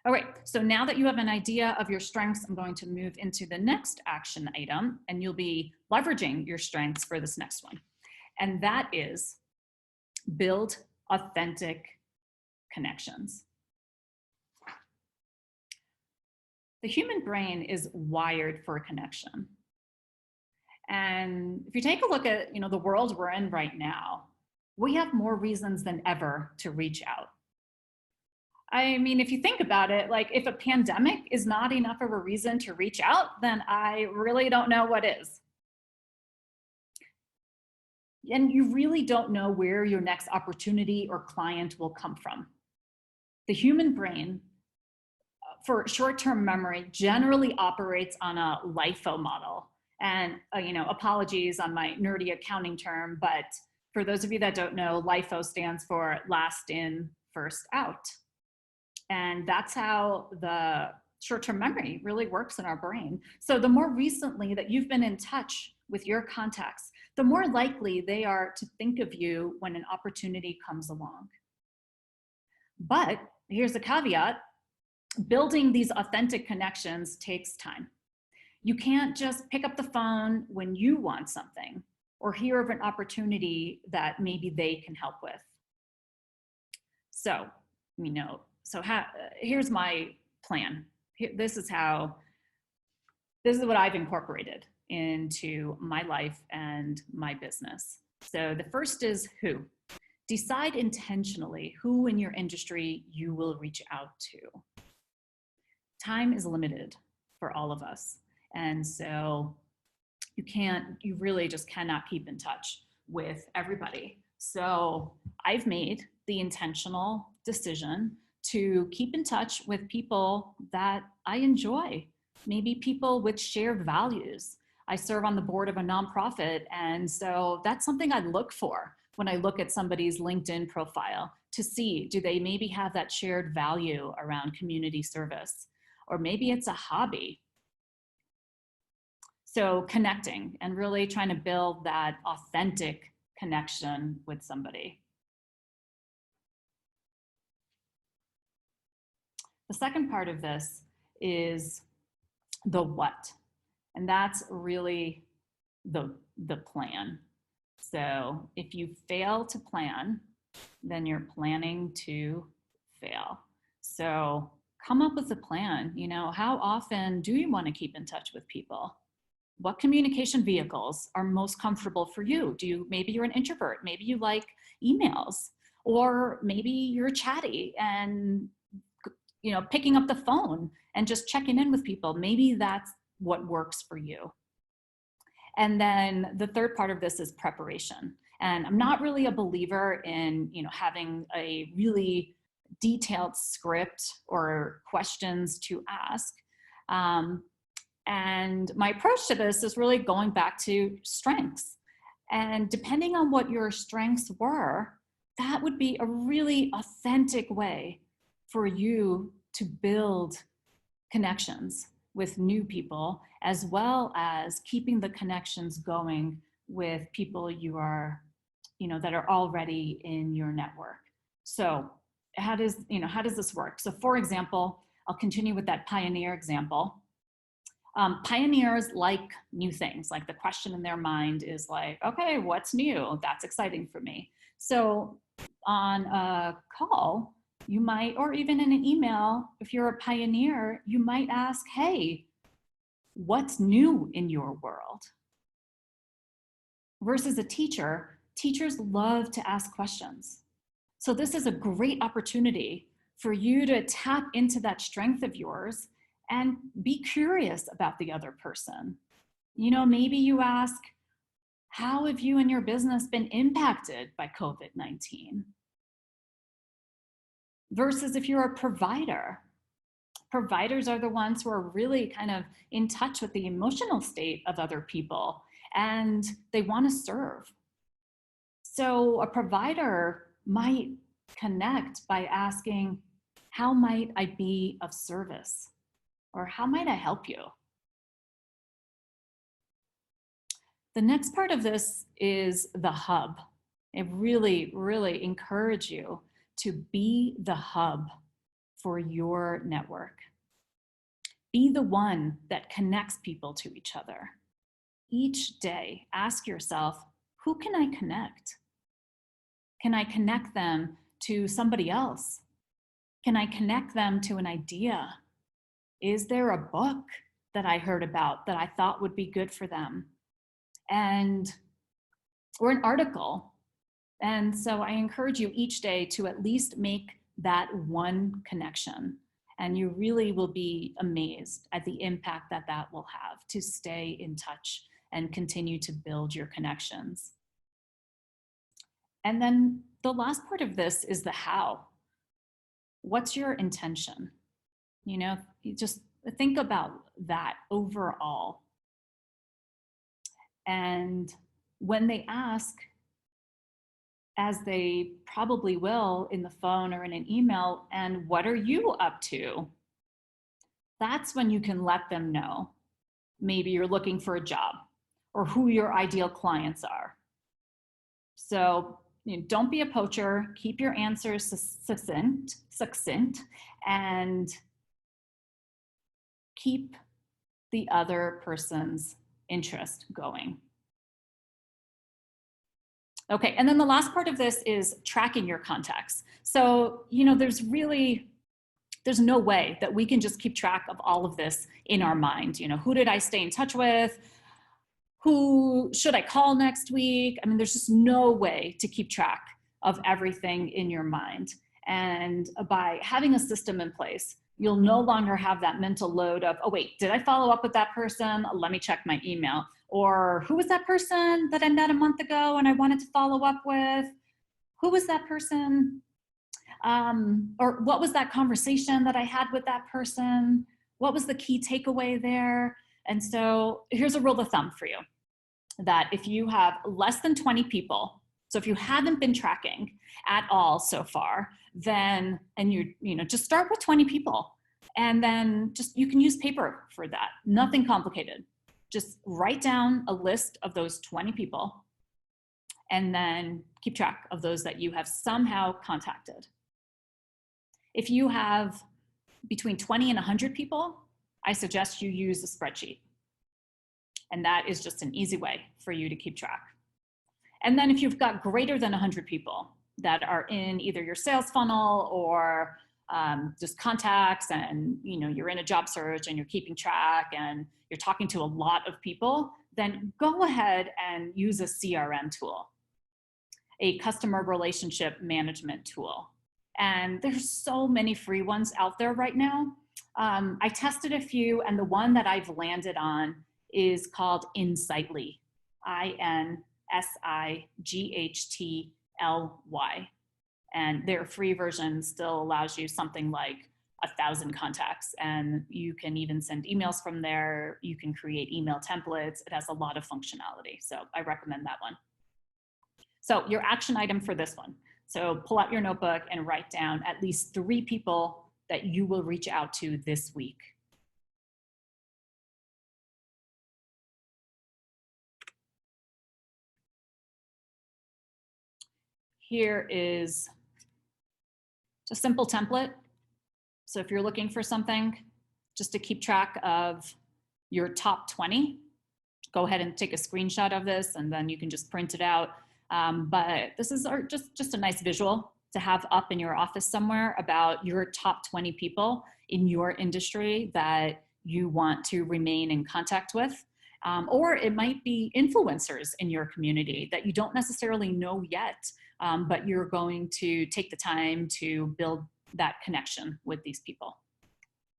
All right, so now that you have an idea of your strengths, I'm going to move into the next action item, and you'll be leveraging your strengths for this next one. And that is build authentic connections. The human brain is wired for connection. And if you take a look at, the world we're in right now, we have more reasons than ever to reach out. I mean, if you think about it, like if a pandemic is not enough of a reason to reach out, then I really don't know what is. And you really don't know where your next opportunity or client will come from. The human brain, for short-term memory, generally operates on a LIFO model. And, apologies on my nerdy accounting term, but for those of you that don't know, LIFO stands for last in, first out. And that's how the short-term memory really works in our brain. So the more recently that you've been in touch with your contacts, the more likely they are to think of you when an opportunity comes along. But here's the caveat: building these authentic connections takes time. You can't just pick up the phone when you want something or hear of an opportunity that maybe they can help with. So, here's my plan. This is what I've incorporated into my life and my business. So the first is who. Decide intentionally who in your industry you will reach out to. Time is limited for all of us. And so you really just cannot keep in touch with everybody. So I've made the intentional decision to keep in touch with people that I enjoy, maybe people with shared values. I serve on the board of a nonprofit, and so that's something I look for when I look at somebody's LinkedIn profile to see, do they maybe have that shared value around community service? Or maybe it's a hobby. So connecting and really trying to build that authentic connection with somebody. The second part of this is the what, and that's really the plan. So if you fail to plan, then you're planning to fail. So come up with a plan. How often do you want to keep in touch with people? What communication vehicles are most comfortable for you? Maybe you're an introvert, maybe you like emails, or maybe you're chatty and picking up the phone and just checking in with people. Maybe that's what works for you. And then the third part of this is preparation. And I'm not really a believer in, having a really detailed script or questions to ask. And my approach to this is really going back to strengths. And depending on what your strengths were, that would be a really authentic way for you to build connections with new people, as well as keeping the connections going with people that are already in your network. So how does this work? So for example, I'll continue with that pioneer example. Pioneers like new things. Like the question in their mind is like, okay, what's new? That's exciting for me. So on a call, you might, or even in an email, if you're a pioneer, you might ask, hey, what's new in your world? Versus a teacher, teachers love to ask questions. So this is a great opportunity for you to tap into that strength of yours and be curious about the other person. Maybe you ask, how have you and your business been impacted by COVID-19? Versus if you're a provider, providers are the ones who are really kind of in touch with the emotional state of other people and they want to serve. So a provider might connect by asking, how might I be of service? Or how might I help you? The next part of this is the hub. I really, really encourage you to be the hub for your network. Be the one that connects people to each other. Each day, ask yourself, who can I connect? Can I connect them to somebody else? Can I connect them to an idea? Is there a book that I heard about that I thought would be good for them? Or an article. And so I encourage you each day to at least make that one connection. And you really will be amazed at the impact that that will have to stay in touch and continue to build your connections. And then the last part of this is the how. What's your intention? You just think about that overall. And when they ask, as they probably will in the phone or in an email, and what are you up to? That's when you can let them know. Maybe you're looking for a job or who your ideal clients are. So don't be a poacher, keep your answers succinct, and keep the other person's interest going. Okay, and then the last part of this is tracking your contacts. So, there's no way that we can just keep track of all of this in our mind. Who did I stay in touch with? Who should I call next week? I mean, there's just no way to keep track of everything in your mind. And by having a system in place, you'll no longer have that mental load of, oh wait, did I follow up with that person? Let me check my email. Or who was that person that I met a month ago and I wanted to follow up with? Who was that person? Or what was that conversation that I had with that person? What was the key takeaway there? And so here's a rule of thumb for you, that if you have less than 20 people, so if you haven't been tracking at all so far, then, and just start with 20 people, and then you can use paper for that, nothing complicated. Just write down a list of those 20 people and then keep track of those that you have somehow contacted. If you have between 20 and 100 people, I suggest you use a spreadsheet. And that is just an easy way for you to keep track. And then if you've got greater than 100 people that are in either your sales funnel or just contacts, and you're in a job search and you're keeping track and you're talking to a lot of people, then go ahead and use a CRM tool, a customer relationship management tool. And there's so many free ones out there right now. I tested a few, and the one that I've landed on is called Insightly, INSIGHTLY. And their free version still allows you something like 1,000 contacts, and you can even send emails from there. You can create email templates. It has a lot of functionality. So I recommend that one. So your action item for this one. So pull out your notebook and write down at least 3 people that you will reach out to this week. Here is a simple template. So if you're looking for something just to keep track of your top 20, go ahead and take a screenshot of this, and then you can just print it out. But this is just a nice visual to have up in your office somewhere about your top 20 people in your industry that you want to remain in contact with. Or it might be influencers in your community that you don't necessarily know yet, but you're going to take the time to build that connection with these people.